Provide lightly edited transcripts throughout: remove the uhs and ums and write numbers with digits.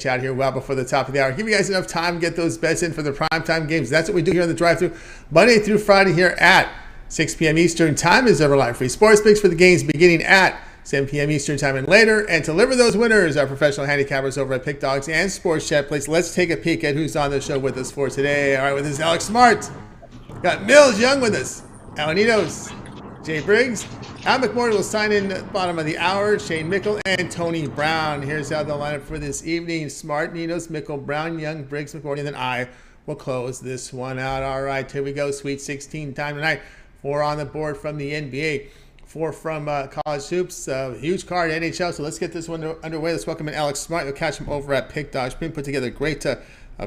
out here well before the top of the hour. Give you guys enough time to get those bets in for the primetime games. That's what we do here on the drive-thru Monday through Friday here at 6 p.m. Eastern time is Everline Free Sports Picks for the games beginning at 7 p.m. Eastern time and later. And to deliver those winners, our professional handicappers over at Pick Dogs and Sports Chat Place. Let's take a peek at who's on the show with us for today. All right, with us, Alex Smart. Got Millz Young with us. Ninos, Jay Briggs. Al McMordie will sign in at the bottom of the hour. Shane Mickle and Tony Brown. Here's how they'll line up for this evening. Smart, Ninos, Mickle, Brown, Young, Briggs, McMordie, and then I will close this one out. All right, here we go. Sweet 16 time tonight. 4 on the board from the NBA. 4 from college hoops. Huge card NHL. So let's get this one underway. Let's welcome in Alex Smart. You'll catch him over at Pick Dogs. Been put together a great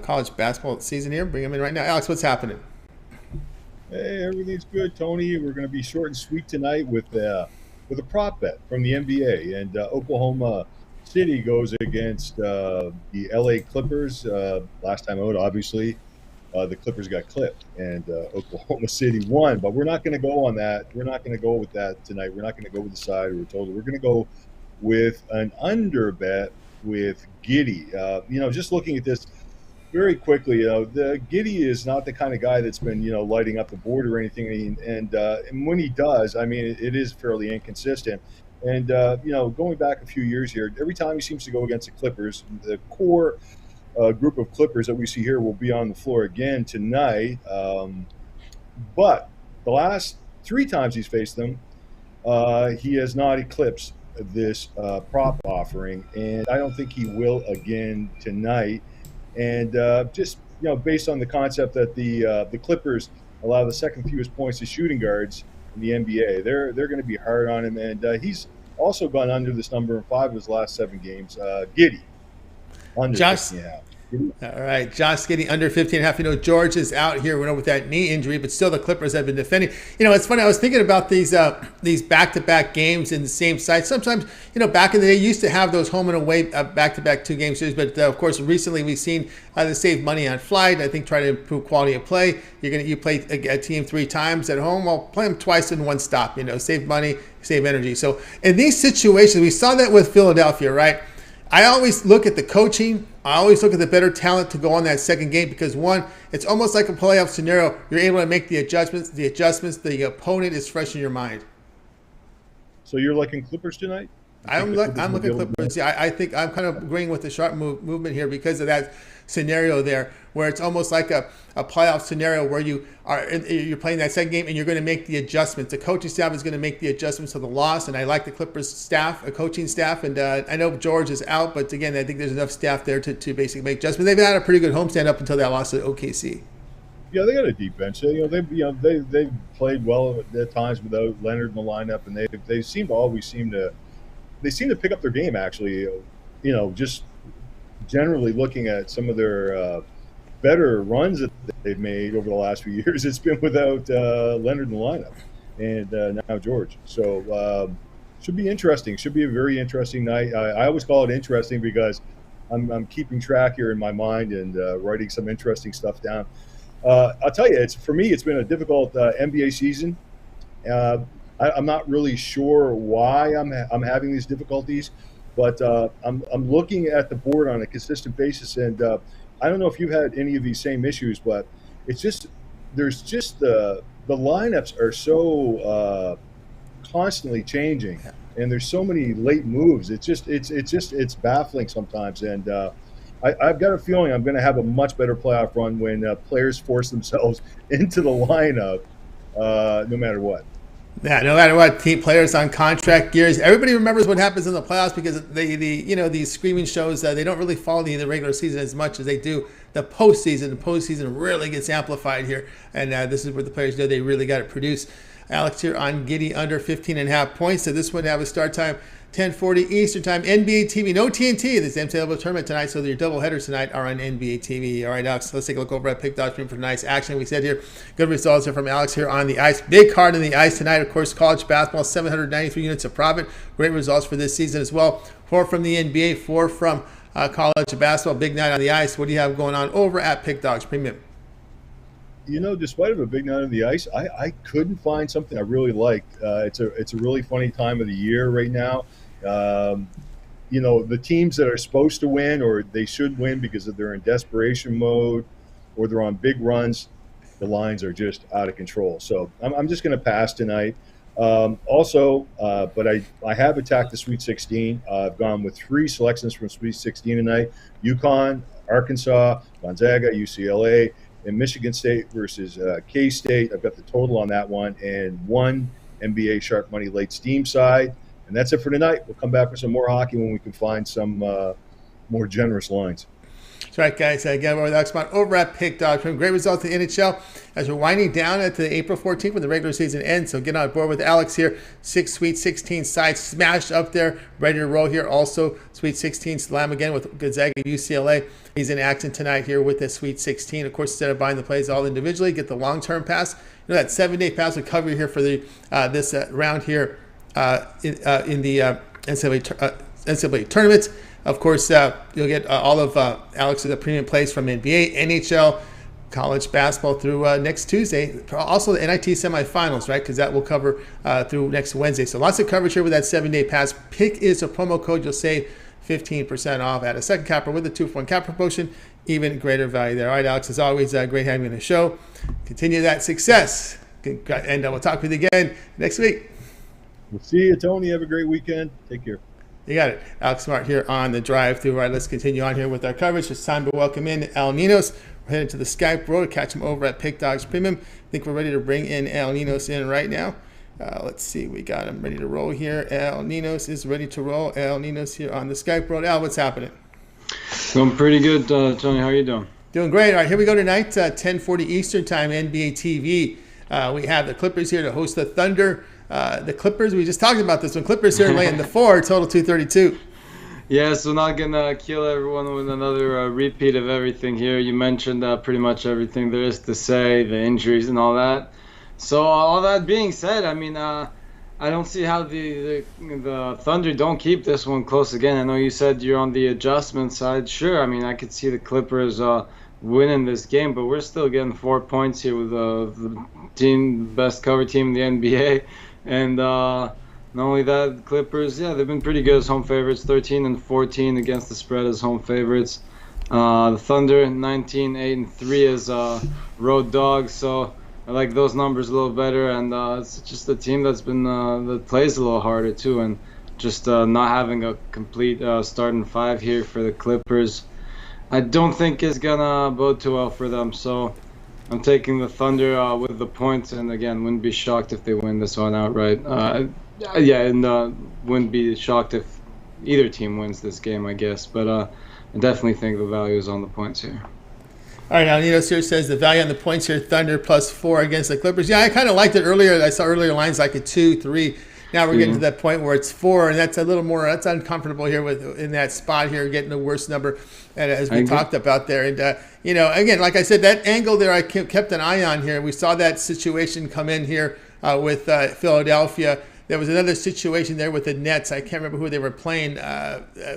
college basketball season here. Bring him in right now. Alex, what's happening? Hey, everything's good, Tony. We're going to be short and sweet tonight with a prop bet from the NBA. And Oklahoma City goes against the LA Clippers. Last time out, obviously, the Clippers got clipped, and Oklahoma City won. But we're not going to go on that. We're not going to go with that tonight. We're not going to go with the side or total. We're going to go with an under bet with Giddy. Just looking at this very quickly, the Giddy is not the kind of guy that's been, lighting up the board or anything. And when he does, I mean, it is fairly inconsistent. And, going back a few years here, every time he seems to go against the Clippers, the core group of Clippers that we see here will be on the floor again tonight. But the last 3 times he's faced them, he has not eclipsed this prop offering. And I don't think he will again tonight. And based on the concept that the Clippers allow the second fewest points to shooting guards in the NBA, they're going to be hard on him. And he's also gone under this number in 5 of his last 7 games. Giddy, under 15.5. All right, Josh Giddey under 15.5. George is out here with that knee injury, but still the Clippers have been defending. It's funny. I was thinking about these back-to-back games in the same site. Sometimes, back in the day, you used to have those home and away back-to-back 2-game series. But of course, recently we've seen they save money on flight. I think try to improve quality of play. You play a team 3 times at home. Well, play them twice in one stop. Save money, save energy. So in these situations, we saw that with Philadelphia, right? I always look at the coaching. I always look at the better talent to go on that second game because, one, it's almost like a playoff scenario. You're able to make the adjustments. The opponent is fresh in your mind. So you're looking Clippers tonight? I'm looking Clippers. Yeah, I think I'm kind of agreeing with the sharp movement here because of that scenario there, where it's almost like a playoff scenario where you're playing that second game and you're going to make the adjustments. The coaching staff is going to make the adjustments to the loss, and I like the Clippers staff, a coaching staff, and I know George is out, but again, I think there's enough staff there to basically make adjustments. They've had a pretty good homestand up until that loss to OKC. Yeah, they got a deep bench. They've played well at times without Leonard in the lineup, and they seem to pick up their game actually. Just generally looking at some of their better runs that they've made over the last few years, it's been without Leonard in the lineup, and now George. So should be interesting. Should be a very interesting night. I always call it interesting because I'm keeping track here in my mind and writing some interesting stuff down. I'll tell you, for me, it's been a difficult NBA season. I'm not really sure why I'm having these difficulties, but I'm looking at the board on a consistent basis, and I don't know if you've had any of these same issues, but it's just the lineups are so constantly changing, and there's so many late moves. It's baffling sometimes, and I've got a feeling I'm going to have a much better playoff run when players force themselves into the lineup, no matter what. Yeah, no matter what, team players on contract years. Everybody remembers what happens in the playoffs because these screaming shows they don't really follow the regular season as much as they do the postseason. The postseason really gets amplified here, and this is where the players know they really got to produce. Alex here on Giddy under 15.5 points. So this one have a start time 10:40 Eastern time. NBA TV, no TNT. This NCAAB tournament tonight, so your doubleheaders tonight are on NBA TV. All right, Alex, let's take a look over at Pick Dogs for tonight's action. We said here, good results here from Alex here on the ice. Big card on the ice tonight, of course, college basketball, 793 units of profit. Great results for this season as well. 4 from the NBA, 4 from college basketball. Big night on the ice. What do you have going on over at Pick Dogs Premium? Despite of a big night on the ice, I couldn't find something I really liked. It's a really funny time of the year right now. the teams that are supposed to win or they should win because they're in desperation mode or they're on big runs, the lines are just out of control. So I'm just going to pass tonight. But I have attacked the Sweet 16. I've gone with 3 selections from Sweet 16 tonight: UConn, Arkansas, Gonzaga, UCLA, and Michigan State versus K-State. I've got the total on that one and 1 NBA sharp money late steam side. And that's it for tonight. We'll come back with some more hockey when we can find some more generous lines. That's right, guys. Again, we're with Alex over at Pick.com. Great results in the NHL as we're winding down at the April 14th when the regular season ends. So get on board with Alex here. 6 Sweet 16 sides smashed up there, ready to roll here. Also, Sweet 16 slam again with Gonzaga UCLA. He's in action tonight here with the Sweet 16. Of course, instead of buying the plays all individually, get the long-term pass. That 7-day pass will cover you here for the this round here in the NCAA tournaments. Of course, you'll get all of Alex's premium plays from NBA, NHL, college basketball through next Tuesday. Also, the NIT semifinals, right? Because that will cover through next Wednesday. So lots of coverage here with that 7-day pass. Pick is a promo code. You'll save 15% off at a second capper with a 2-for-1 cap promotion. Even greater value there. All right, Alex, as always, great having you on the show. Continue that success. And we'll talk with you again next week. We'll see you, Tony. Have a great weekend. Take care. You got it. Alex Smart here on the drive-thru. All right, let's continue on here with our coverage. It's time to welcome in Al Ninos. We're headed to the Skype road to catch him over at Pick Dogs Premium. I think we're ready to bring in Al Ninos in right now. Let's see. We got him ready to roll here. Al Ninos is ready to roll. Al Ninos here on the Skype road. Al, what's happening? Doing pretty good, Tony. How are you doing? Doing great. All right, here we go tonight, 10:40 Eastern Time, NBA TV. We have the Clippers here to host the Thunder. The Clippers, we just talked about this one. Clippers here laying the 4, total 232. Yeah, so not going to kill everyone with another repeat of everything here. You mentioned pretty much everything there is to say, the injuries and all that. So all that being said, I mean, I don't see how the Thunder don't keep this one close again. I know you said you're on the adjustment side. Sure, I mean, I could see the Clippers winning this game, but we're still getting 4 points here with the best cover team in the NBA. And not only that, Clippers, they've been pretty good as home favorites, 13-14 against the spread as home favorites. The Thunder, 19-8-3 as road dogs, so I like those numbers a little better. And it's just a team that's been that plays a little harder too, and just not having a complete starting 5 here for the Clippers, I don't think is gonna bode too well for them. So I'm taking the Thunder with the points, and again, wouldn't be shocked if they win this one outright. Wouldn't be shocked if either team wins this game, I guess. But I definitely think the value is on the points here. All right, now Ninos here says the value on the points here, Thunder +4 against the Clippers. Yeah, I kind of liked it earlier. I saw earlier lines like a 2, 3. Now we're getting to that point where it's 4, and that's a little more, that's uncomfortable here in that spot here, getting the worst number, as we talked about there. And, again, like I said, that angle there I kept an eye on here. We saw that situation come in here with Philadelphia. There was another situation there with the Nets. I can't remember who they were playing,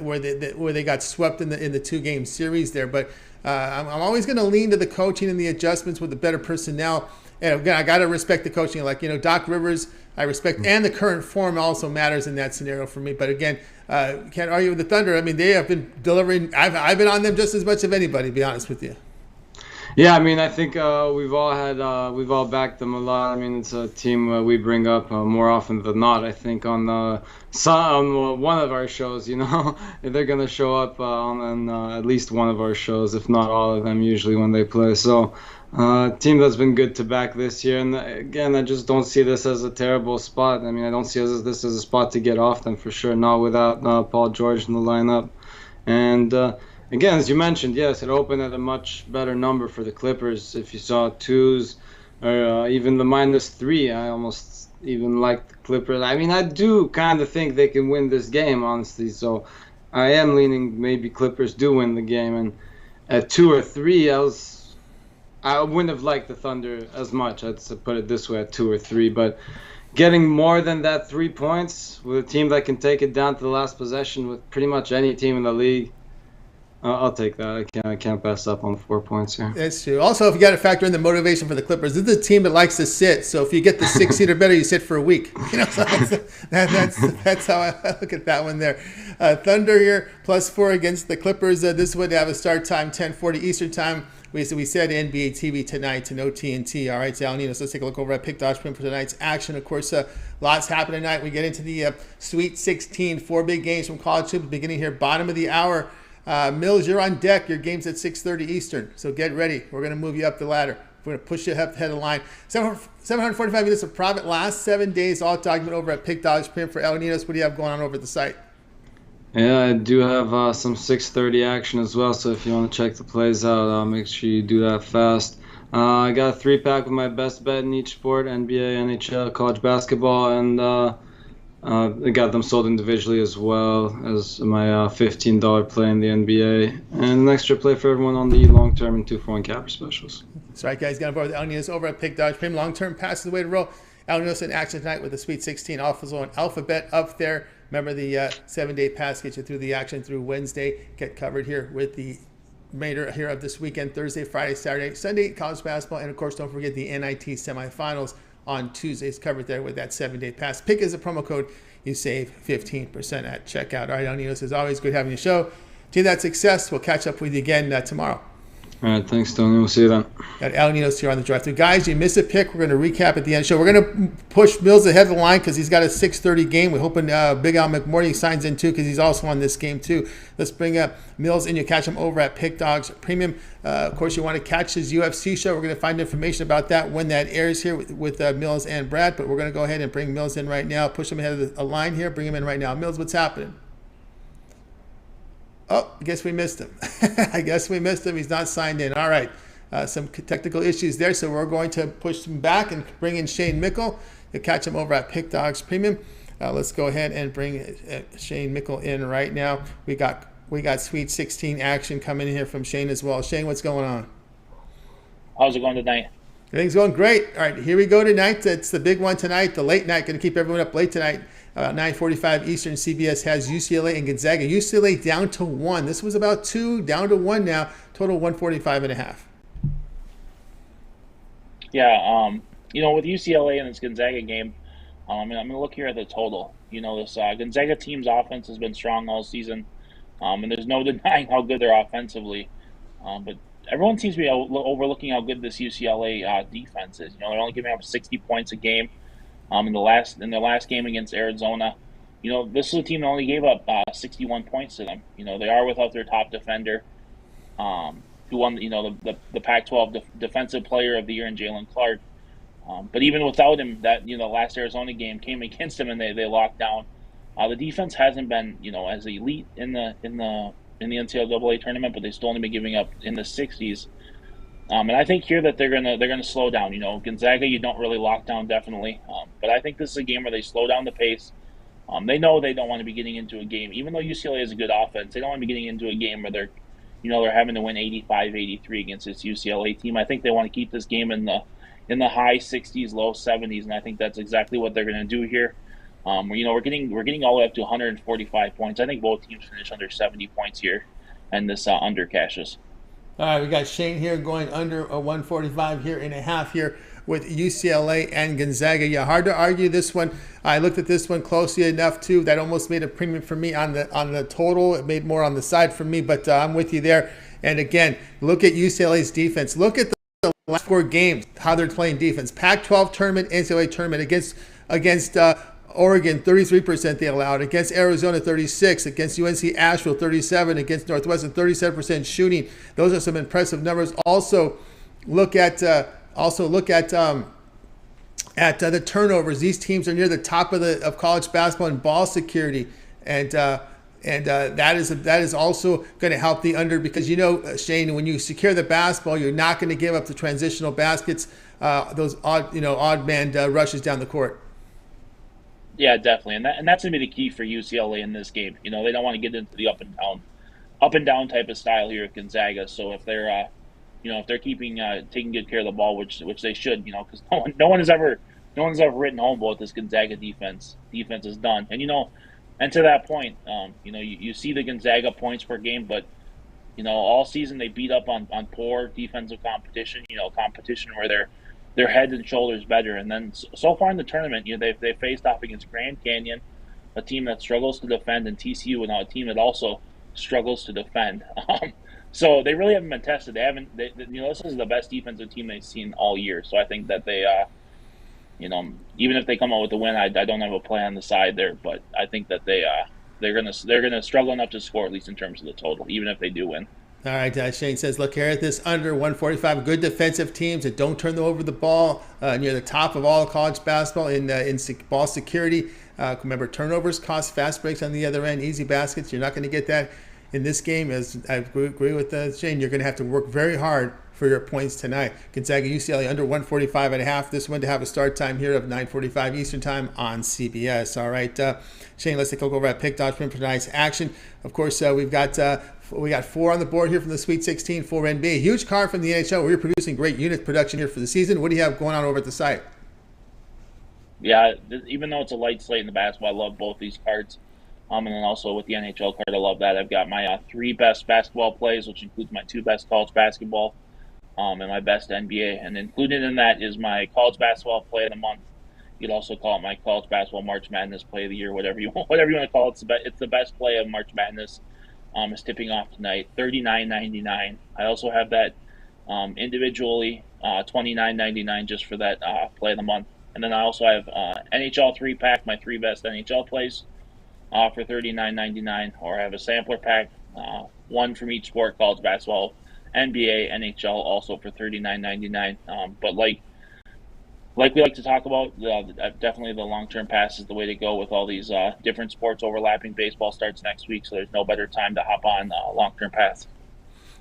where they got swept in the 2-game series there. But I'm always going to lean to the coaching and the adjustments with the better personnel. And again, I got to respect the coaching. Like, Doc Rivers, I respect, and the current form also matters in that scenario for me. But again, can't argue with the Thunder. I mean, they have been delivering. I've been on them just as much as anybody, to be honest with you. Yeah, I mean, I think we've all backed them a lot. I mean, it's a team we bring up more often than not. I think on one of our shows, they're gonna show up on at least one of our shows, if not all of them, usually when they play. So, team that's been good to back this year. And again, I just don't see this as a terrible spot. I mean, I don't see this as a spot to get off them for sure. Not without Paul George in the lineup. And again, as you mentioned, yes, it opened at a much better number for the Clippers. If you saw 2s or even the -3, I almost even like the Clippers. I mean, I do kind of think they can win this game, honestly. So I am leaning maybe Clippers do win the game. And at 2 or 3, I wouldn't have liked the Thunder as much. I'd put it this way, at 2 or 3. But getting more than that 3 points with a team that can take it down to the last possession with pretty much any team in the league, I'll take that. I can't pass up on the 4 points here. That's true. Also, if you got to factor in the motivation for the Clippers, this is a team that likes to sit. So if you get the 6 seed or better, you sit for a week. So that's how I look at that one there. Thunder here +4 against the Clippers. This would have a start time 10:40 Eastern time. We said NBA TV tonight to no TNT. All right, so Ninos, let's take a look over at Pick Dodge Print for tonight's action. Of course, lots happening tonight. We get into the Sweet 16, 4 big games from college hoops beginning here, bottom of the hour. Millz, you're on deck. Your game's at 6:30 Eastern, so get ready. We're going to move you up the ladder. We're going to push you up the head of the line. 745 units of profit last 7 days, all documented over at Pick Dodge Print for Ninos. What do you have going on over at the site? Yeah, I do have some 6:30 action as well, so if you want to check the plays out, make sure you do that fast. I got a 3-pack with my best bet in each sport, NBA, NHL, college basketball, and I got them sold individually as well as my $15 play in the NBA, and an extra play for everyone on the long-term and 2-for-1 capper specials. That's right, guys. Got on board with Ninos over at Pick Dodge Print. Long-term passes the way to roll. Ninos in action tonight with the Sweet 16 also on Alphabet up there. Remember, the 7-day pass gets you through the action through Wednesday. Get covered here with the remainder here of this weekend, Thursday, Friday, Saturday, Sunday, college basketball. And, of course, don't forget the NIT semifinals on Tuesdays covered there with that 7-day pass. Pick as a promo code. You save 15% at checkout. All right, Ninos, as always, good having you show. To that success, we'll catch up with you again tomorrow. All right, thanks, Tony. We'll see you then. Got Ninos here on the drive-thru. Guys, you miss a pick. We're going to recap at the end of the show. We're going to push Millz ahead of the line because he's got a 6:30 game. We're hoping Big Al McMordie signs in too because he's also on this game too. Let's bring up Millz in. You catch him over at Pick Dogs Premium. Of course, you want to catch his UFC show. We're going to find information about that when that airs here with Millz and Brad. But we're going to go ahead and bring Millz in right now. Push him ahead of the line here. Bring him in right now. Millz, what's happening? Oh, I guess we missed him. He's not signed in. All right. Some technical issues there, so we're going to push him back and bring in Shane Mickle. You'll catch him over at Pick Dogs Premium. Let's go ahead and bring Shane Mickle in right now. We got Sweet 16 action coming in here from Shane as well. Shane, what's going on? How's it going tonight? Everything's going great. All right, here we go tonight. It's the big one tonight, the late night. Going to keep everyone up late tonight. About 9:45 Eastern, CBS has UCLA and Gonzaga. UCLA down to 1. This was about 2, down to 1 now. Total 145.5. Yeah, with UCLA and this Gonzaga game, I'm going to look here at the total. This Gonzaga team's offense has been strong all season, and there's no denying how good they're offensively. But everyone seems to be overlooking how good this UCLA defense is. They're only giving up 60 points a game. In their last game against Arizona, this is a team that only gave up 61 points to them. They are without their top defender, who won the Pac-12 Defensive Player of the Year in Jalen Clark. But even without him, that last Arizona game came against him and they locked down. The defense hasn't been as elite in the NCAA tournament, but they've still only been giving up in the 60s. And I think here that they're gonna slow down. Gonzaga, you don't really lock down definitely, but I think this is a game where they slow down the pace. They know they don't want to be getting into a game, even though UCLA is a good offense. They don't want to be getting into a game where they're having to win 85-83 against this UCLA team. I think they want to keep this game in the high 60s, low 70s, and I think that's exactly what they're going to do here. We're getting all the way up to 145 points. I think both teams finish under 70 points here, and this under cashes. All right, we got Shane here going under a 145 here and a half here with UCLA and Gonzaga. Yeah, hard to argue this one. I looked at this one closely enough too. That almost made a premium for me on the total. It made more on the side for me, but I'm with you there. And again, look at UCLA's defense. Look at the last 4 games, how they're playing defense. Pac-12 tournament, NCAA tournament against Oregon, 33% they allowed. Against Arizona, 36%. Against UNC Asheville, 37%. Against Northwestern, 37% shooting. Those are some impressive numbers. Also, look at the turnovers. These teams are near the top of college basketball in ball security, and that is also going to help the under because Shane, when you secure the basketball, you're not going to give up the transitional baskets, those odd man rushes down the court. Yeah, definitely, and that's going to be the key for UCLA in this game. They don't want to get into the up and down type of style here at Gonzaga. So if they're keeping taking good care of the ball, which they should, because no one has ever written home about this Gonzaga defense. Defense is done, and and to that point, you see the Gonzaga points per game, but all season they beat up on poor defensive competition. Competition where they're head and shoulders better. And then so far in the tournament, they faced off against Grand Canyon, a team that struggles to defend, and TCU, a team that also struggles to defend. So they really haven't been tested. This is the best defensive team they've seen all year. So I think that they, even if they come out with a win, I don't have a play on the side there, but I think that they're gonna struggle enough to score, at least in terms of the total, even if they do win. All right, Shane says, look here at this under 145. Good defensive teams that don't turn over the ball, near the top of all college basketball in ball security. Remember, turnovers cost fast breaks on the other end, easy baskets. You're not going to get that in this game. As I agree with Shane, you're going to have to work very hard for your points tonight. Gonzaga UCLA under 145.5. This one to have a start time here of 9:45 Eastern time on CBS. All right, Shane, let's take a look over at Pick Dodgement for tonight's action. Of course, we got 4 on the board here from the Sweet 16 for NBA. Huge card from the NHL. We're producing great unit production here for the season. What do you have going on over at the site? Yeah, even though it's a light slate in the basketball, I love both these cards. And then also with the NHL card, I love that. I've got my 3 best basketball plays, which includes my 2 best college basketball, and my best NBA. And included in that is my college basketball play of the month. You could also call it my college basketball March Madness play of the year, whatever you want to call it. It's the best play of March Madness. Is tipping off tonight, $39.99. I also have that individually, $29.99 just for that play of the month. And then I also have NHL 3-pack, my 3 best NHL plays for $39.99. Or I have a sampler pack, 1 from each sport, college basketball, NBA, NHL, also for $39.99. But like we like to talk about, definitely the long-term pass is the way to go with all these different sports overlapping. Baseball starts next week, so there's no better time to hop on long-term pass.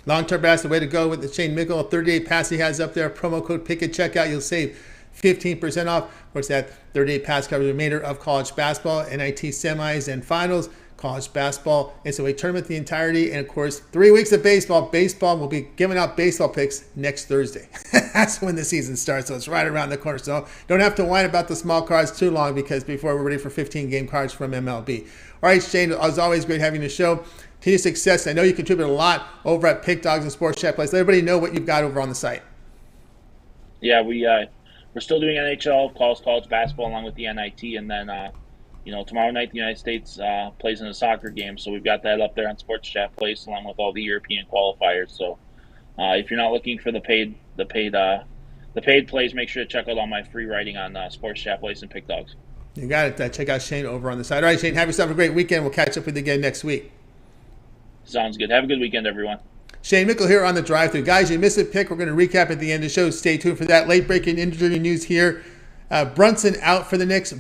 Long-term pass, the way to go with the Shane Mickle. A 30-day pass he has up there. Promo code PICK at checkout. You'll save 15% off. Of course, that 30-day pass covers the remainder of college basketball, NIT semis and finals, college basketball, NCAA tournament the entirety, and of course 3 weeks of baseball. Baseball will be giving out baseball picks next Thursday. That's when the season starts, so it's right around the corner. So don't have to whine about the small cards too long, because before we're ready for 15 game cards from MLB. All right, Shane, as always, great having you on the show. Continue success. I know you contribute a lot over at Pick Dogs and Sports Chat Place. Let everybody know what you've got over on the site. Yeah, we're still doing NHL, college basketball, along with the NIT, and then tomorrow night the United States plays in a soccer game, so we've got that up there on Sports Chat Place along with all the European qualifiers. So if you're not looking for the paid plays, make sure to check out all my free writing on Sports Chat Place and Pick Dogs. You got it. Check out Shane over on the site. All right, Shane, have yourself a great weekend. We'll catch up with you again next week. Sounds good. Have a good weekend, everyone. Shane Mickle here on the drive-thru. Guys, you missed a pick. We're going to recap at the end of the show. Stay tuned for that. Late-breaking injury news here. Brunson out for the Knicks.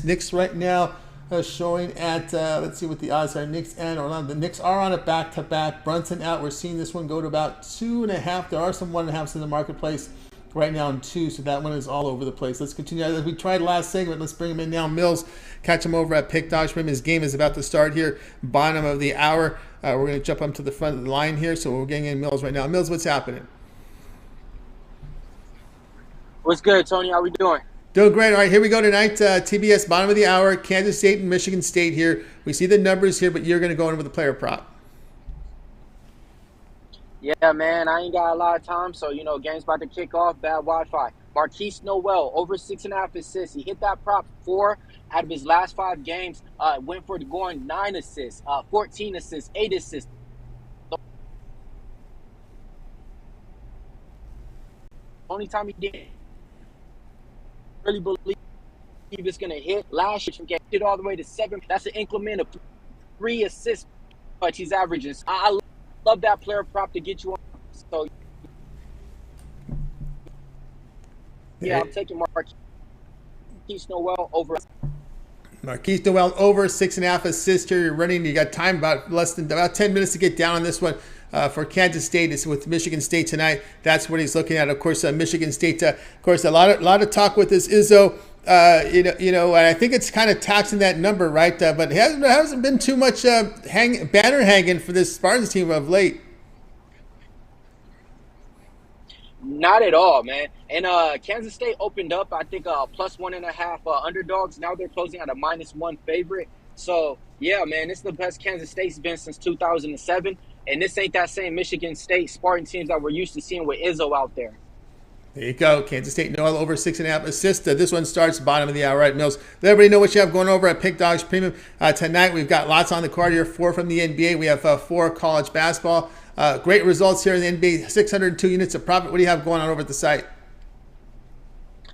Knicks right now showing at, let's see what the odds are. Knicks and Orlando. The Knicks are on a back-to-back. Brunson out. We're seeing this one go to about 2.5. There are some 1.5s in the marketplace right now in 2, so that one is all over the place. Let's continue. As we tried last segment, let's bring him in now. Millz, catch him over at Pick Dodgement. His game is about to start here, bottom of the hour. We're going to jump up to the front of the line here, so we're getting in Millz right now. Millz, what's happening? What's good, Tony? How we doing? Doing great. All right, here we go tonight. TBS, bottom of the hour, Kansas State and Michigan State here. We see the numbers here, but you're going to go in with the player prop. Yeah, man, I ain't got a lot of time, so, game's about to kick off. Bad Wi-Fi. Marquise Noel, over 6.5 assists. He hit that prop 4 out of his last 5 games. Went for the going 9 assists, 14 assists, 8 assists. The only time he didn't really believe it's going to hit last year, he hit all the way to 7. That's an increment of 3 assists, but he's averaging. I love that player prop to get you on. So, yeah, I'm taking Marquise Noel over. Marquise Noel over 6.5 assists here. You're running. You got time about 10 minutes to get down on this one. For Kansas State, it's with Michigan State tonight. That's what he's looking at. Of course, Michigan State. Of course, a lot of talk with this Izzo. And I think it's kind of taxing that number, right? But it hasn't been too much banner hanging for this Spartans team of late. Not at all, man. And Kansas State opened up, I think, plus 1.5 underdogs. Now they're closing at a -1 favorite. So, yeah, man, it's the best Kansas State's been since 2007. And this ain't that same Michigan State Spartan teams that we're used to seeing with Izzo out there. There you go. Kansas State, Noel over 6.5 assists. This one starts bottom of the hour. All right, Mills. Let everybody know what you have going over at Pick Dogs Premium. Tonight, we've got lots on the card here. 4 from the NBA. We have 4 college basketball. Great results here in the NBA. 602 units of profit. What do you have going on over at the site?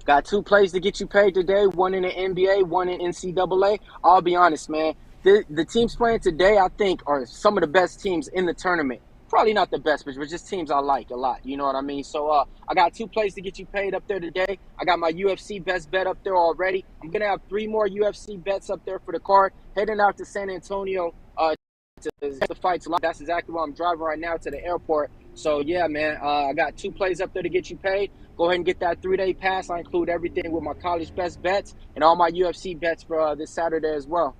Got 2 plays to get you paid today. 1 in the NBA, 1 in NCAA. I'll be honest, man. The teams playing today, I think, are some of the best teams in the tournament. Probably not the best, but just teams I like a lot. You know what I mean? So I got 2 plays to get you paid up there today. I got my UFC best bet up there already. I'm going to have 3 more UFC bets up there for the card. Heading out to San Antonio to the fights live. That's exactly why I'm driving right now to the airport. So, yeah, man, I got 2 plays up there to get you paid. Go ahead and get that 3-day pass. I include everything with my college best bets and all my UFC bets for this Saturday as well.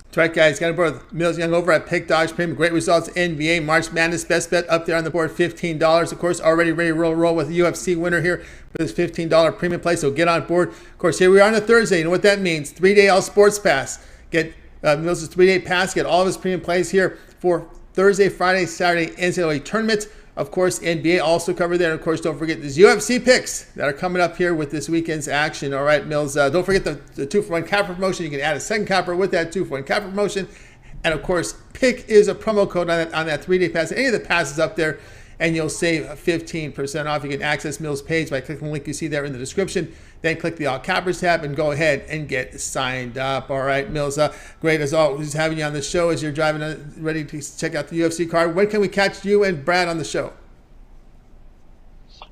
That's right, guys. Got to board Millz Young over at Pick Dogs Premium. Great results. NBA March Madness best bet up there on the board, $15. Of course, already ready to roll with the UFC winner here for this $15 premium play. So get on board. Of course, here we are on a Thursday. You know what that means? 3-day All Sports Pass. Get Millz' 3-day pass. Get all of his premium plays here for Thursday, Friday, Saturday NCAA tournaments. Of course, NBA also covered there. And of course, don't forget these UFC picks that are coming up here with this weekend's action. All right, Mills. Don't forget the 2-for-1 capper promotion. You can add a second capper with that 2-for-1 capper promotion. And of course, pick is a promo code on that 3-day pass. Any of the passes up there, and you'll save 15% off. You can access Mill's page by clicking the link you see there in the description. Then click the All Cappers tab and go ahead and get signed up. All right, Mills, great as always having you on the show as you're driving ready to check out the UFC card. When can we catch you and Brad on the show?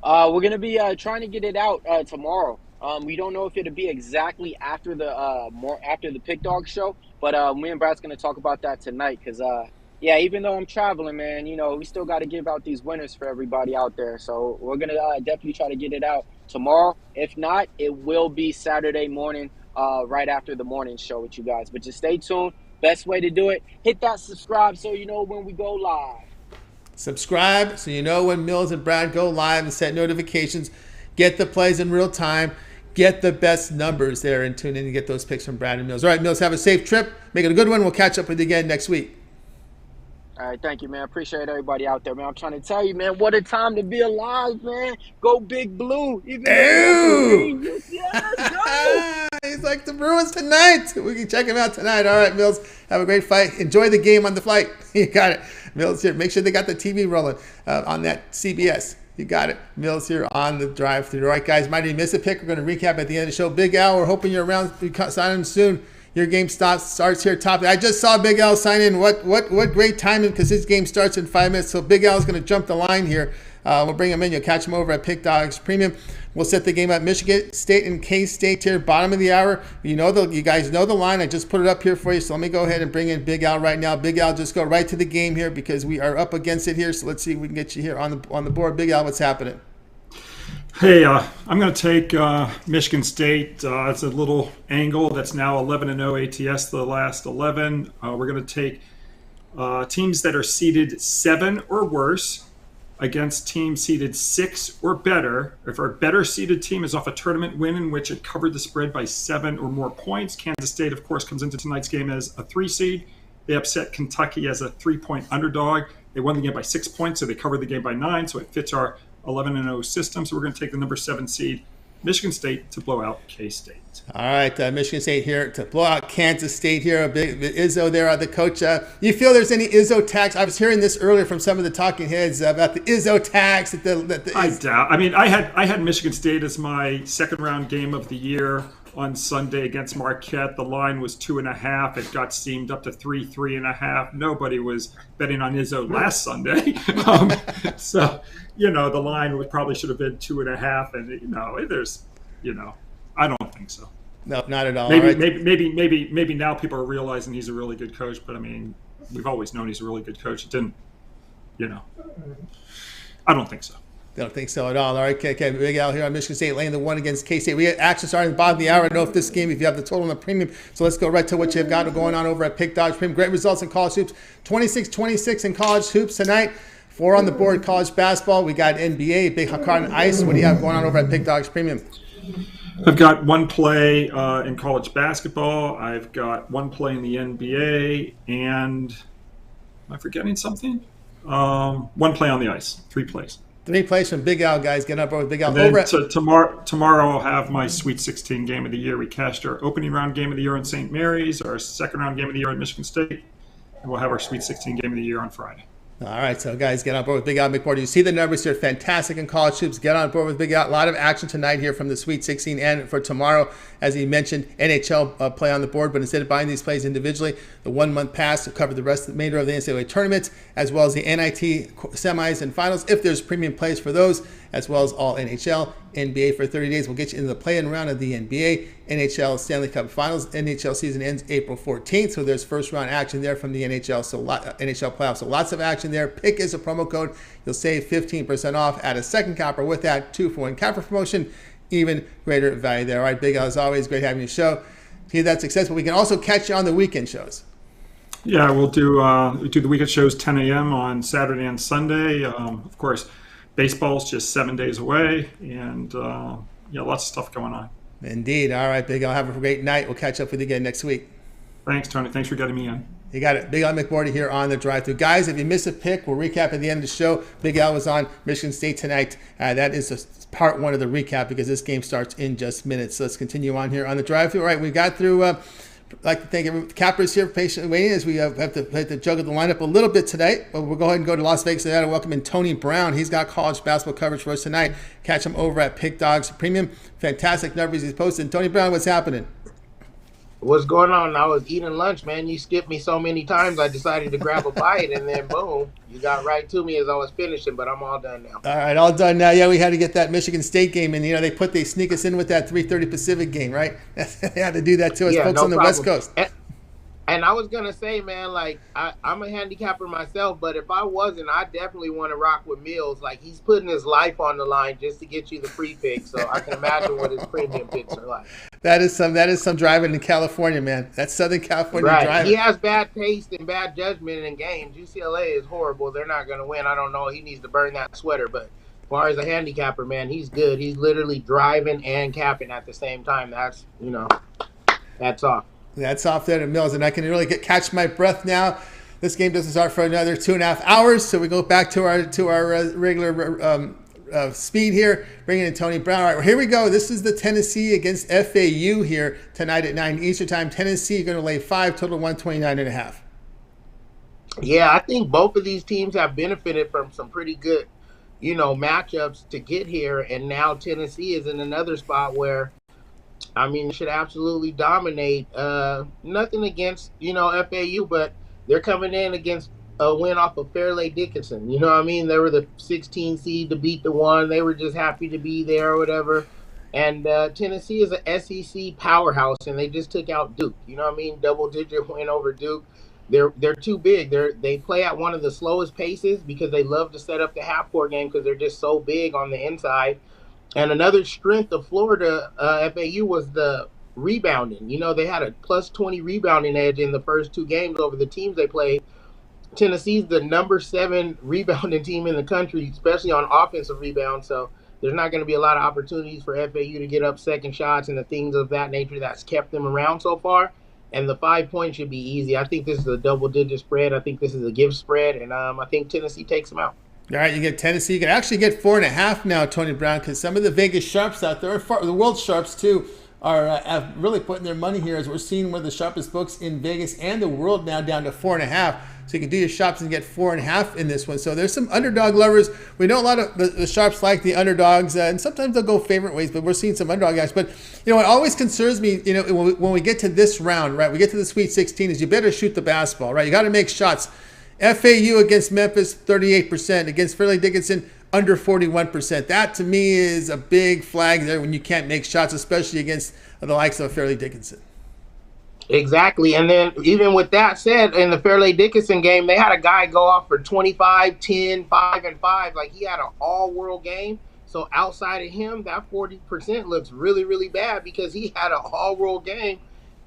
We're going to be trying to get it out tomorrow. We don't know if it'll be exactly after the Pick Dog show, but me and Brad's going to talk about that tonight because, yeah, even though I'm traveling, man, you know, we still got to give out these winners for everybody out there. So we're going to definitely try to get it out tomorrow. If not, it will be Saturday morning right after the morning show with you guys. But just stay tuned. Best way to do it, hit that subscribe so you know when we go live. Subscribe so you know when Mills and Brad go live and set notifications. Get the plays in real time. Get the best numbers there and tune in and get those picks from Brad and Mills. All right, Mills, have a safe trip. Make it a good one. We'll catch up with you again next week. All right, thank you, man. Appreciate everybody out there, man. I'm trying to tell you, man, what a time to be alive, man. Go Big Blue. Even yeah, let's go. He's like the Bruins tonight. We can check him out tonight. All right, Mills, have a great fight. Enjoy the game on the flight. You got it. Mills here. Make sure they got the TV rolling on that CBS. You got it. Mills here on the drive-thru. All right, guys, might have missed a pick. We're going to recap at the end of the show. Big Al, we're hoping you're around. Sign in soon. Your game starts here top. I just saw Big Al sign in. What great timing because his game starts in 5 minutes. So Big Al is going to jump the line here. We'll bring him in. You'll catch him over at Pick Dogs Premium. We'll set the game up. Michigan State and K-State here, bottom of the hour. You guys know the line. I just put it up here for you. So let me go ahead and bring in Big Al right now. Big Al, just go right to the game here because we are up against it here. So let's see if we can get you here on the board. Big Al, what's happening? Hey, I'm going to take Michigan State. It's a little angle that's now 11-0 ATS the last 11. We're going to take teams that are seeded 7 or worse against teams seeded 6 or better. If our better seeded team is off a tournament win in which it covered the spread by 7 or more points, Kansas State, of course, comes into tonight's game as a 3 seed. They upset Kentucky as a 3-point underdog. They won the game by 6 points, so they covered the game by 9, so it fits our 11-0 system. So we're going to take the number 7 seed, Michigan State, to blow out K-State. All right, Michigan State here to blow out Kansas State here. A big Izzo there, the coach. You feel there's any Izzo tax? I was hearing this earlier from some of the talking heads about the Izzo tax. I doubt. I mean, I had Michigan State as my second round game of the year on Sunday against Marquette. The line was 2.5. It got steamed up to 3.5. Nobody was betting on Izzo last Sunday. So, the line probably should have been 2.5. And, there's, I don't think so. No, not at all. Maybe now people are realizing he's a really good coach. But, I mean, we've always known he's a really good coach. It didn't, I don't think so. Don't think so at all. All right, okay. Big Al here on Michigan State laying the 1 against K-State. We had action starting at the bottom of the hour. I don't know if this game, if you have the total on the premium. So let's go right to what you've got going on over at Pick Dogs Premium. Great results in college hoops. 26-26 in college hoops tonight. 4 on the board college basketball. We got NBA, big card and ice. What do you have going on over at Pick Dogs Premium? I've got 1 play in college basketball. I've got 1 play in the NBA. And am I forgetting something? One play on the ice, 3 plays. 3 plays from Big Al, guys. Get on board with Big Al. And then tomorrow I'll have my Sweet 16 game of the year. We cashed our opening round game of the year in St. Mary's, our second round game of the year in Michigan State, and we'll have our Sweet 16 game of the year on Friday. All right, so guys, get on board with Big Al McMordie. You see the numbers here, fantastic in college hoops. Get on board with Big Al. A lot of action tonight here from the Sweet 16 and for tomorrow, as he mentioned, NHL play on the board. But instead of buying these plays individually, the 1 month pass to cover the remainder of the NCAA tournaments, as well as the NIT semis and finals, if there's premium plays for those, as well as all NHL, NBA for 30 days. We'll get you into the play-in round of the NBA, NHL Stanley Cup Finals. NHL season ends April 14th, so there's first-round action there from the NHL, NHL playoffs. So lots of action there. Pick is a promo code. You'll save 15% off. Add a second capper with that 2-for-1 capper promotion. Even greater value there. All right, Big Al, as always, great having you show. See that success, but we can also catch you on the weekend shows. Yeah, we'll do the weekend shows 10 a.m. on Saturday and Sunday. Of course, baseball's just 7 days away, and lots of stuff going on. Indeed. All right, Big Al, have a great night. We'll catch up with you again next week. Thanks, Tony. Thanks for getting me in. You got it. Big Al McMordie here on the Drive Thru. Guys, if you miss a pick, we'll recap at the end of the show. Big Al was on Michigan State tonight. That is part 1 of the recap because this game starts in just minutes. So let's continue on here on the Drive Thru. All right, we got through. I'd like to thank everyone. Cappers here patiently waiting as we have to juggle the lineup a little bit today. But we'll go ahead and go to Las Vegas and welcome in Tony Brown. He's got college basketball coverage for us tonight. Catch him over at Pick Dogs Premium. Fantastic numbers he's posted. Tony Brown, what's happening? What's going on? I was eating lunch, man. You skipped me so many times, I decided to grab a bite, and then boom, you got right to me as I was finishing, but I'm all done now. All right, all done now. Yeah, we had to get that Michigan State game, and, they sneak us in with that 3:30 Pacific game, right? They had to do that to us, folks on the West Coast. And I was going to say, man, like, I'm a handicapper myself, but if I wasn't, I definitely want to rock with Millz. Like, he's putting his life on the line just to get you the free pick, so I can imagine what his premium picks are like. That is some driving in California, man. That's Southern California driving. He has bad taste and bad judgment in games. UCLA is horrible. They're not going to win. I don't know. He needs to burn that sweater, but as far as a handicapper, man, he's good. He's literally driving and capping at the same time. That's off. That's off there to Millz, and I can really catch my breath now. This game doesn't start for another 2.5 hours, so we go back to our regular speed here, bringing in Tony Brown. All right, well, here we go. This is the Tennessee against FAU here tonight at 9 Eastern time. Tennessee going to lay 5, total 129.5. Yeah, I think both of these teams have benefited from some pretty good, matchups to get here, and now Tennessee is in another spot where, should absolutely dominate. Nothing against, FAU, but they're coming in against a win off of Fairleigh Dickinson. You know what I mean? They were the 16 seed to beat the 1. They were just happy to be there or whatever. And Tennessee is an SEC powerhouse, and they just took out Duke. You know what I mean? Double-digit win over Duke. They're too big. They play at one of the slowest paces because they love to set up the half-court game because they're just so big on the inside. And another strength of Florida, FAU, was the rebounding. They had a plus 20 rebounding edge in the first 2 games over the teams they played. Tennessee's the number 7 rebounding team in the country, especially on offensive rebound. So there's not going to be a lot of opportunities for FAU to get up second shots and the things of that nature that's kept them around so far. And the 5 points should be easy. I think this is a double-digit spread. I think this is a gift spread, and I think Tennessee takes them out. All right, you get Tennessee. You can actually get 4.5 now, Tony Brown, because some of the Vegas sharps out there, the world sharps too, are really putting their money here, as we're seeing one of the sharpest books in Vegas and the world now down to 4.5. So you can do your shops and get 4.5 in this one. So there's some underdog lovers. We know a lot of the sharps like the underdogs, and sometimes they'll go favorite ways, but we're seeing some underdog guys. But, it always concerns me, when we get to this round, right, we get to the Sweet 16, is you better shoot the basketball, right? You got to make shots. FAU against Memphis, 38%. Against Fairleigh Dickinson, under 41%. That, to me, is a big flag there when you can't make shots, especially against the likes of Fairleigh Dickinson. Exactly. And then even with that said, in the Fairleigh Dickinson game, they had a guy go off for 25, 10, 5, and 5. Like, he had an all-world game. So outside of him, that 40% looks really, really bad because he had an all-world game.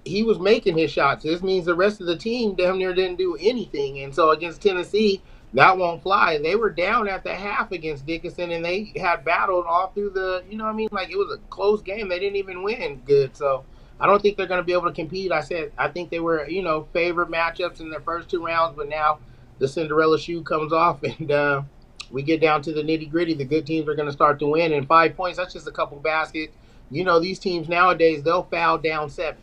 He was making his shots. This means the rest of the team damn near didn't do anything. And so against Tennessee, that won't fly. They were down at the half against Dickinson, and they had battled all through the, like, it was a close game. They didn't even win good. So I don't think they're going to be able to compete. I think they were, favorite matchups in their first 2 rounds, but now the Cinderella shoe comes off and we get down to the nitty gritty. The good teams are going to start to win. And 5 points, that's just a couple baskets. These teams nowadays, they'll foul down 7.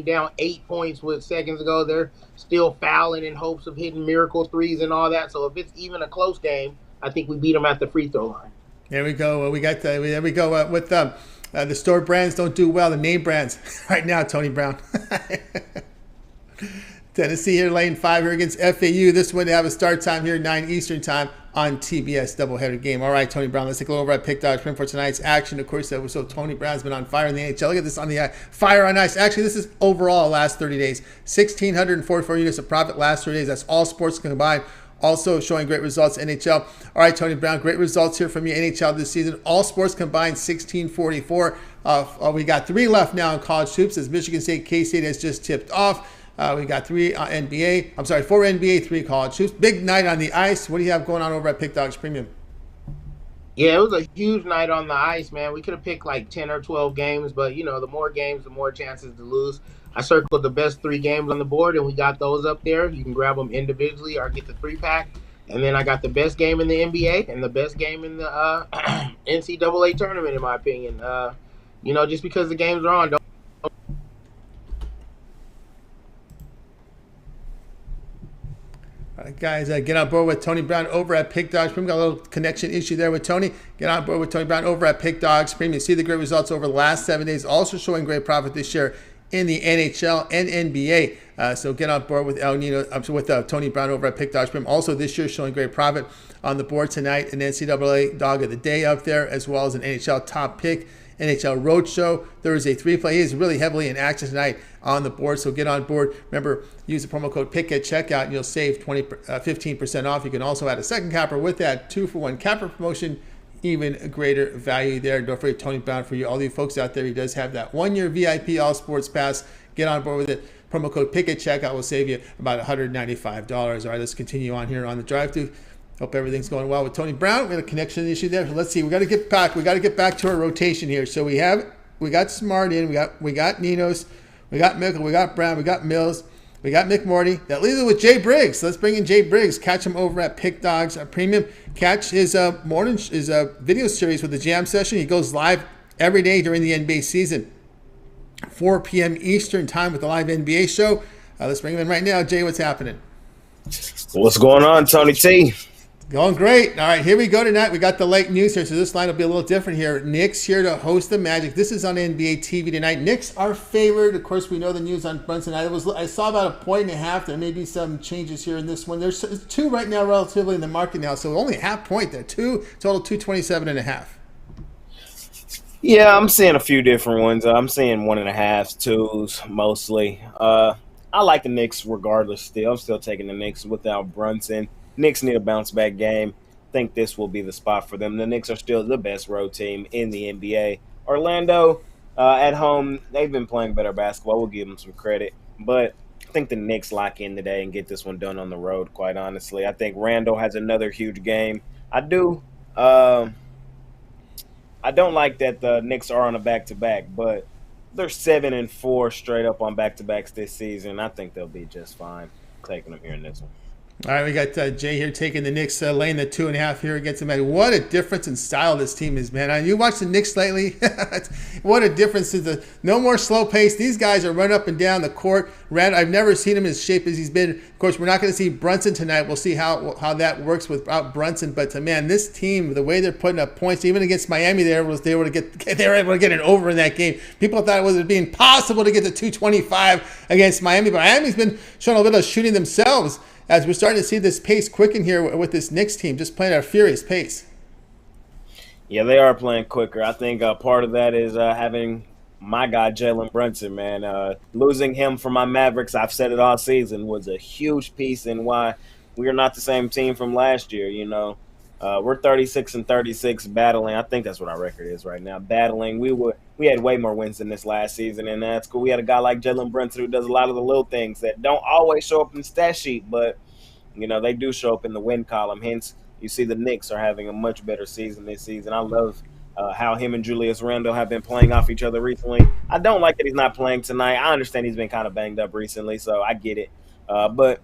Down 8 points with seconds ago. They're still fouling in hopes of hitting miracle threes and all that. So if it's even a close game, I think we beat them at the free throw line. There we go. There we go with the store brands don't do well. The name brands right now, Tony Brown. Tennessee here laying 5 here against FAU. This one they have a start time here, 9 Eastern time on TBS doubleheader game. All right, Tony Brown, let's take a look over at Pick Dodge Print for tonight's action. Of course, so Tony Brown's been on fire in the NHL. Look at this on the fire on ice. Actually, this is overall last 30 days. 1,644 units of profit last 30 days. That's all sports combined. Also showing great results NHL. All right, Tony Brown, great results here from you NHL this season. All sports combined, 1,644. We got 3 left now in college hoops as Michigan State, K-State has just tipped off. We got 4 NBA, 3 college hoops. Big night on the ice. What do you have going on over at Pick Dogs Premium? Yeah, it was a huge night on the ice, man. We could have picked like 10 or 12 games, but, the more games, the more chances to lose. I circled the best 3 games on the board, and we got those up there. You can grab them individually or get the 3-pack. And then I got the best game in the NBA and the best game in the NCAA tournament, in my opinion. Just because the games are on, don't. All right, guys, get on board with Tony Brown over at Pick Dogs Premium. Got a little connection issue there with Tony. Get on board with Tony Brown over at Pick Dogs Premium. See the great results over the last 7 days. Also showing great profit this year in the NHL and NBA. So get on board with Tony Brown over at Pick Dogs Premium. Also this year showing great profit on the board tonight. An NCAA Dog of the Day up there, as well as an NHL Top Pick. NHL Roadshow. There is a 3-play. He is really heavily in action tonight on the board, so get on board. Remember, use the promo code PICK at checkout, and you'll save 15% off. You can also add a second capper with that 2-for-1 capper promotion. Even greater value there. Don't forget Tony Brown for you. All you folks out there, he does have that 1-year VIP All Sports Pass. Get on board with it. Promo code PICK at checkout will save you about $195. All right, let's continue on here on the drive-thru. Hope everything's going well with Tony Brown. We had a connection issue there. So let's see. We got to get back. We got to get back to our rotation here. So we got Smart in. We got Ninos. We got Mickle. We got Brown. We got Millz. We got McMordie. That leaves it with Jay Briggs. So let's bring in Jay Briggs. Catch him over at Pick Dogs Premium. Catch his video series with the Jam Session. He goes live every day during the NBA season, 4 p.m. Eastern time with the live NBA show. Let's bring him in right now. Jay, what's happening? What's going on, Tony T? Going great. All right, here we go tonight. We got the late news here, so this line will be a little different here. Nick's here to host the Magic. This is on NBA TV tonight. Nick's our favorite. Of course, we know the news on Brunson. I saw about 1.5 points. There may be some changes here in this one. There's 2 right now relatively in the market now, so only a half point there. 2 total, 227.5. Yeah, I'm seeing a few different ones. I'm seeing 1.5s, 2s mostly. I like the Knicks regardless still. I'm still taking the Knicks without Brunson. Knicks need a bounce-back game. I think this will be the spot for them. The Knicks are still the best road team in the NBA. Orlando, at home, they've been playing better basketball. We'll give them some credit. But I think the Knicks lock in today and get this one done on the road, quite honestly. I think Randall has another huge game. I do. I don't like that the Knicks are on a back-to-back, but they're 7-4 straight up on back-to-backs this season. I think they'll be just fine taking them here in this one. All right, we got Jay here taking the Knicks, laying the 2.5 here against the Magic. What a difference in style this team is, man. You watched the Knicks lately. What a difference is no more slow pace. These guys are running up and down the court. I've never seen him as shape as he's been. Of course, we're not going to see Brunson tonight. We'll see how that works without Brunson. But man, this team, the way they're putting up points, even against Miami, they were able to get it over in that game. People thought it was being possible to get to 225 against Miami, but Miami's been showing a little bit of shooting themselves. As we're starting to see this pace quicken here with this Knicks team, just playing at a furious pace. Yeah, they are playing quicker. I think part of that is having my guy Jalen Brunson, man. Losing him from my Mavericks, I've said it all season, was a huge piece in why we are not the same team from last year. We're 36-36 battling. I think that's what our record is right now. Battling. We had way more wins than this last season, and that's cool. We had a guy like Jalen Brunson who does a lot of the little things that don't always show up in the stat sheet, but they do show up in the win column. Hence, you see the Knicks are having a much better season this season. I love how him and Julius Randle have been playing off each other recently. I don't like that he's not playing tonight. I understand he's been kind of banged up recently, so I get it. But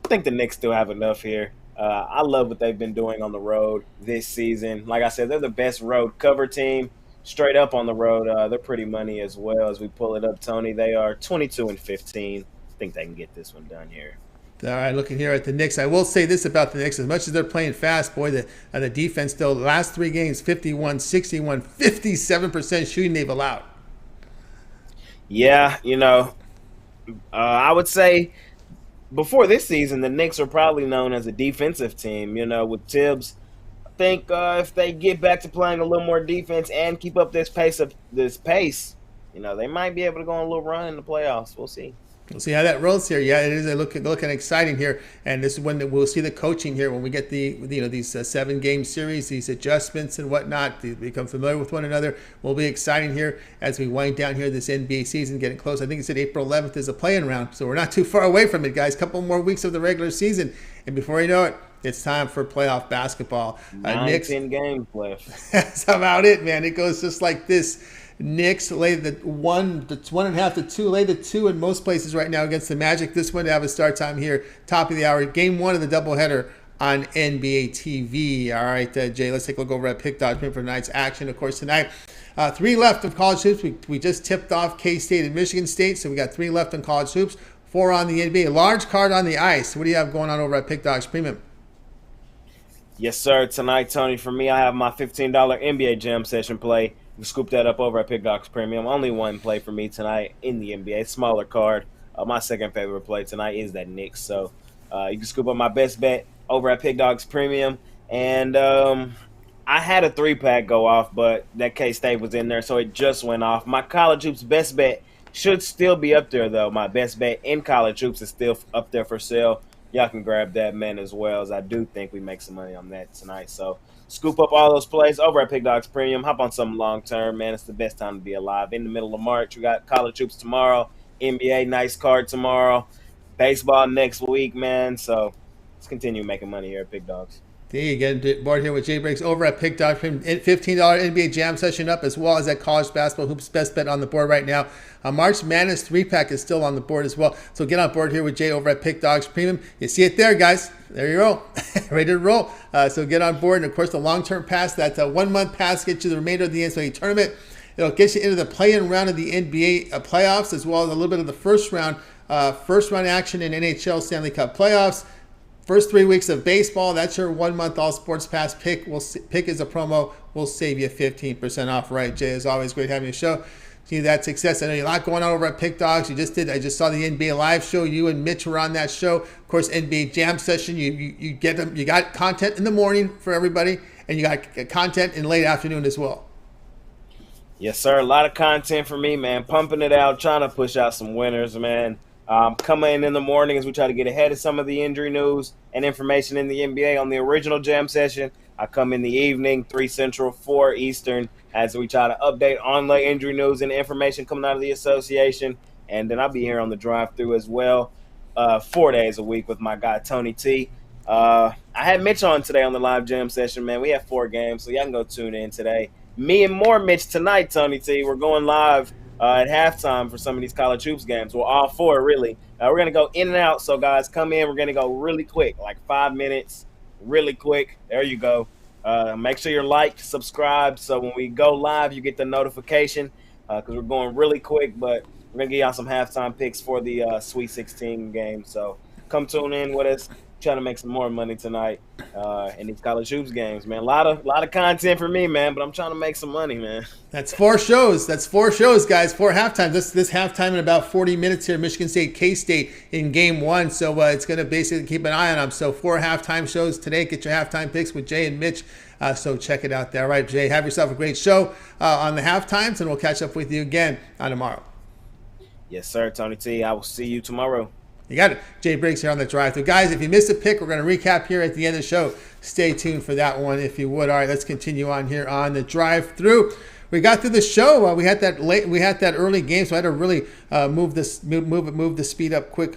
I think the Knicks still have enough here. I love what they've been doing on the road this season. Like I said, they're the best road cover team. Straight up on the road, they're pretty money as well. As we pull it up, Tony, they are 22-15. I think they can get this one done here. All right, looking here at the Knicks, I will say this about the Knicks. As much as they're playing fast, boy, the defense still, the last 3 games, 51, 61, 57% shooting they've allowed. Yeah, I would say before this season, the Knicks are probably known as a defensive team, with Tibbs. I think if they get back to playing a little more defense and keep up this pace, they might be able to go on a little run in the playoffs. We'll see. We'll see how that rolls here. Yeah, it is looking exciting here, and this is when we'll see the coaching here when we get these 7-game series, these adjustments and whatnot. They become familiar with one another. Will be exciting here as we wind down here this NBA season, getting close. I think it's April 11th is a play-in round, so we're not too far away from it, guys. Couple more weeks of the regular season, and before you know it, it's time for playoff basketball. 10 games left. That's about it, man. It goes just like this. Knicks lay the 1.5 to 2, lay the 2 in most places right now against the Magic. This one to have a start time here, top of the hour, game 1 of the doubleheader on NBA TV. All right, Jay, let's take a look over at Pick Dodge for tonight's action. Of course, tonight, 3 left of college hoops. We just tipped off K-State and Michigan State, so we got 3 left in college hoops, 4 on the NBA. Large card on the ice. What do you have going on over at Pick Dodge Premium? Yes, sir. Tonight, Tony, for me, I have my $15 NBA Jam Session play. You can scoop that up over at Pick Dogs Premium. Only one play for me tonight in the NBA. Smaller card. My second favorite play tonight is that Knicks. So you can scoop up my best bet over at Pick Dogs Premium. And I had a 3-pack go off, but that K-State was in there, so it just went off. My college hoops best bet should still be up there, though. My best bet in college hoops is still up there for sale. Y'all can grab that, man, as well, as I do think we make some money on that tonight. So scoop up all those plays over at Pick Dogs Premium. Hop on something long-term, man. It's the best time to be alive. In the middle of March, we got college hoops tomorrow, NBA nice card tomorrow, baseball next week, man. So let's continue making money here at Pick Dogs. There you get board here with Jay Briggs over at Pick Dogs Premium. $15 NBA Jam Session up, as well as that college basketball hoops best bet on the board right now. March Madness 3-pack is still on the board as well. So get on board here with Jay over at Pick Dogs Premium. You see it there, guys. There you go. Ready to roll. So get on board. And, of course, the long-term pass, that 1-month pass gets you the remainder of the NCAA tournament. It'll get you into the play-in round of the NBA playoffs, as well as a little bit of the first round action in NHL Stanley Cup playoffs. First 3 weeks of baseball, that's your 1-month all sports pass pick. Pick as a promo. We'll save you 15% off. Right, Jay? As always, great having you show. See that success. I know you have a lot going on over at Pick Dogs. I just saw the NBA live show. You and Mitch were on that show. Of course, NBA Jam Session. You get them. You got content in the morning for everybody, and you got content in late afternoon as well. Yes, sir. A lot of content for me, man. Pumping it out, trying to push out some winners, man. Coming in the morning as we try to get ahead of some of the injury news and information in the NBA on the original Jam Session. I come in the evening, 3 Central, 4 Eastern, as we try to update on the injury news and information coming out of the association. And then I'll be here on the drive-through as well, 4 days a week with my guy, Tony T. I had Mitch on today on the live Jam Session, man. We have 4 games, so y'all can go tune in today. Me and more Mitch tonight, Tony T. We're going live at halftime for some of these college hoops games. Well, all 4, really. We're going to go in and out. So, guys, come in. We're going to go really quick, like 5 minutes, really quick. There you go. Make sure you're liked, subscribed, so when we go live, you get the notification because we're going really quick. But we're going to give y'all some halftime picks for the Sweet 16 game. So come tune in with us. Trying to make some more money tonight in these college hoops games, man. A lot of content for me, man, but I'm trying to make some money, man. That's 4 shows. That's 4 shows, guys. 4 halftimes. This halftime in about 40 minutes here. Michigan State, K-State in game 1. So it's going to basically keep an eye on them. So 4 halftime shows today. Get your halftime picks with Jay and Mitch. So check it out there. All right, Jay, have yourself a great show on the halftimes, and we'll catch up with you again on tomorrow. Yes, sir, Tony T. I will see you tomorrow. You got it. Jay Briggs here on the drive-thru. Guys, if you missed a pick, we're going to recap here at the end of the show. Stay tuned for that one if you would. All right, let's continue on here on the drive-thru. We got through the show. We had that early game, so I had to really move the speed up quick,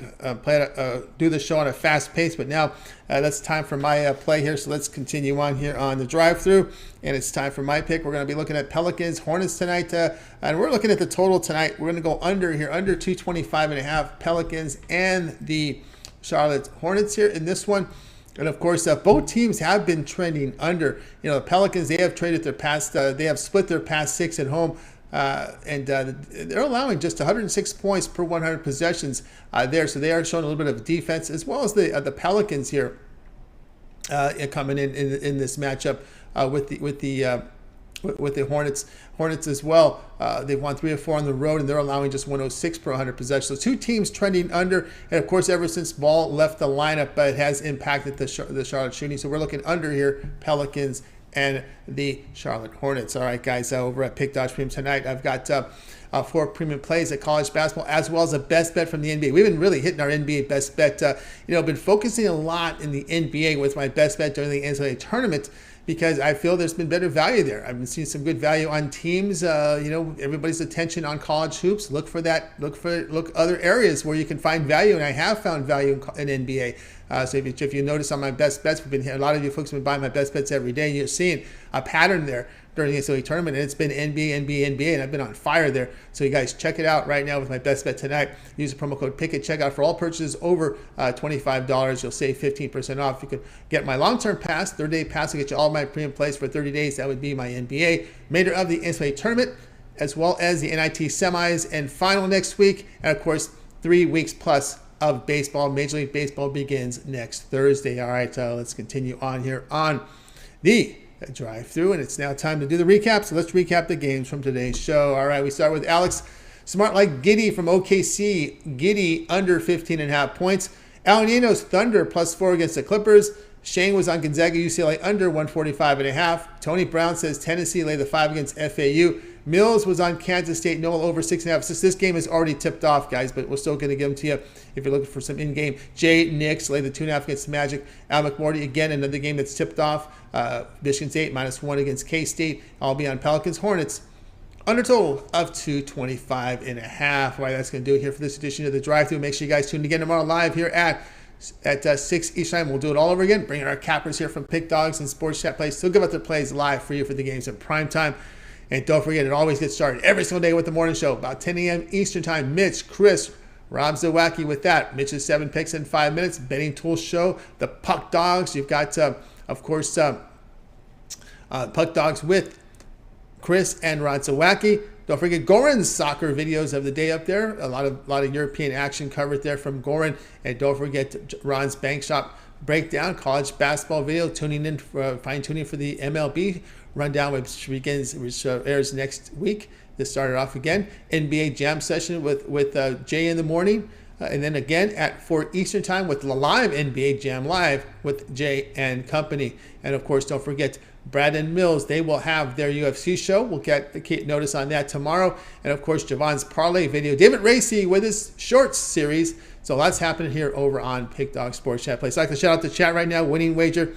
do the show on a fast pace. But now that's time for my play here. So let's continue on here on the drive-thru, and it's time for my pick. We're going to be looking at Pelicans, Hornets tonight, and we're looking at the total tonight. We're going to go under here, under 225.5. Pelicans and the Charlotte Hornets here in this one. And of course, both teams have been trending under. The Pelicans, they have traded their past, they have split their past 6 at home. And they're allowing just 106 points per 100 possessions there. So they are showing a little bit of defense, as well as the Pelicans here coming in this matchup with the Hornets as well. They've won 3 or 4 on the road, and they're allowing just 106 per 100 possessions. So 2 teams trending under, and of course, ever since Ball left the lineup, it has impacted the Charlotte shooting. So we're looking under here, Pelicans and the Charlotte Hornets. All right, guys, over at Pick Dodge Premium tonight, I've got 4 premium plays at college basketball, as well as a best bet from the NBA. We've been really hitting our NBA best bet. Been focusing a lot in the NBA with my best bet during the NCAA tournament, because I feel there's been better value there. I've been seeing some good value on teams. Everybody's attention on college hoops. Look for other areas where you can find value, and I have found value in NBA. So if you notice on my best bets, a lot of you folks have been buying my best bets every day, and you're seeing a pattern there during the NCAA tournament, and it's been NBA, and I've been on fire there. So you guys check it out right now with my best bet tonight. Use the promo code PICK at checkout for all purchases over $25. You'll save 15% off. You can get my long-term pass, 30-day pass, to get you all my premium plays for 30 days. That would be my NBA, remainder of the NCAA tournament, as well as the NIT semis and final next week, and of course 3 weeks plus of baseball. Major League Baseball begins next Thursday. All right, let's continue on here on the drive-through, and it's now time to do the recap. So let's recap the games from today's show. All right, we start with Alex Smart like Giddy from OKC. Giddy under 15.5 points. Ninos Thunder +4 against the Clippers. Shane was on Gonzaga UCLA under 145.5. Tony Brown says Tennessee lay the 5 against FAU. Millz was on Kansas State Noel over 6.5. So this game is already tipped off, guys, but we're still going to give them to you if you're looking for some in-game. Jay Nix lay the 2.5 against the Magic. Al McMordie, again, another game that's tipped off. Michigan State -1 against K-State. I'll be on Pelicans Hornets. Under total of 225.5. Right, that's going to do it here for this edition of the Drive-Thru. Make sure you guys tune in again tomorrow live here at 6 each time. We'll do it all over again. Bringing our cappers here from Pick Dogs and Sports Chat Plays. Still give out their plays live for you for the games at prime time. And don't forget, it always gets started every single day with the morning show, about 10 a.m. Eastern Time. Mitch, Chris, Rob Zawacki with that. Mitch's 7 picks in 5 minutes. Betting Tools Show. The Puck Dogs. You've got, of course, Puck Dogs with Chris and Rod Zawacki. Don't forget Goran's soccer videos of the day up there. A lot of European action covered there from Goran. And don't forget Ron's Bank Shop breakdown, college basketball video, fine-tuning for the MLB rundown, which airs next week. This started off again. NBA Jam session with Jay in the morning. And then again at 4 Eastern Time with the live NBA Jam Live with Jay and company. And of course, don't forget Brad and Mills. They will have their UFC show. We'll get notice on that tomorrow. And of course, Javon's Parlay video. David Racy with his Shorts series. So lots happening here over on Pick Dog Sports Chat Place. I'd like to shout out the chat right now. Winning wager.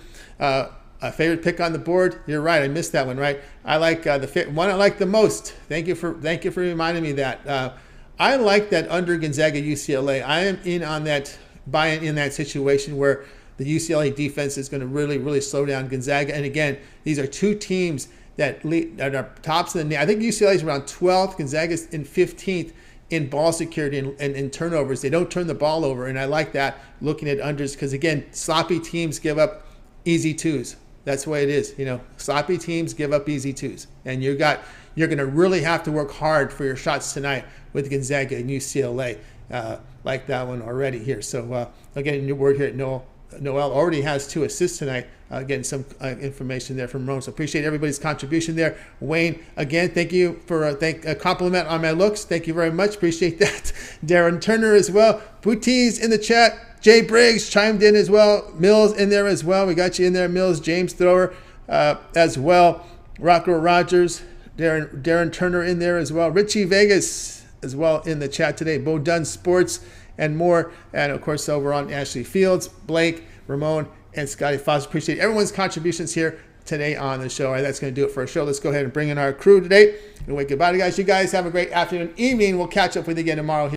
A favorite pick on the board. You're right. I missed that one, right? I like the one I like the most. Thank you for reminding me that. I like that under Gonzaga UCLA. I am in on that, buying in that situation where the UCLA defense is going to really, really slow down Gonzaga. And again, these are 2 teams that are tops in the. I think UCLA is around 12th. Gonzaga is in 15th in ball security and turnovers. They don't turn the ball over, and I like that looking at unders because again, sloppy teams give up easy 2s. That's the way it is. Sloppy teams give up easy 2s, and you're going to really have to work hard for your shots tonight with Gonzaga and UCLA. Like that one already here. So again, your word here at Noel already has 2 assists tonight. Getting some information there from Rome. So appreciate everybody's contribution there. Wayne, again, thank you for a compliment on my looks. Thank you very much. Appreciate that. Darren Turner as well. Booties in the chat. Jay Briggs chimed in as well. Mills in there as well. We got you in there, Mills. James Thrower as well. Rocco Rogers. Darren Turner in there as well. Richie Vegas as well in the chat today. Bo Dunn Sports and more. And of course, over on Ashley Fields, Blake, Ramon, and Scotty Foss. Appreciate everyone's contributions here today on the show. All right, that's going to do it for our show. Let's go ahead and bring in our crew today. And wait, goodbye to guys. You guys have a great afternoon, evening. We'll catch up with you again tomorrow.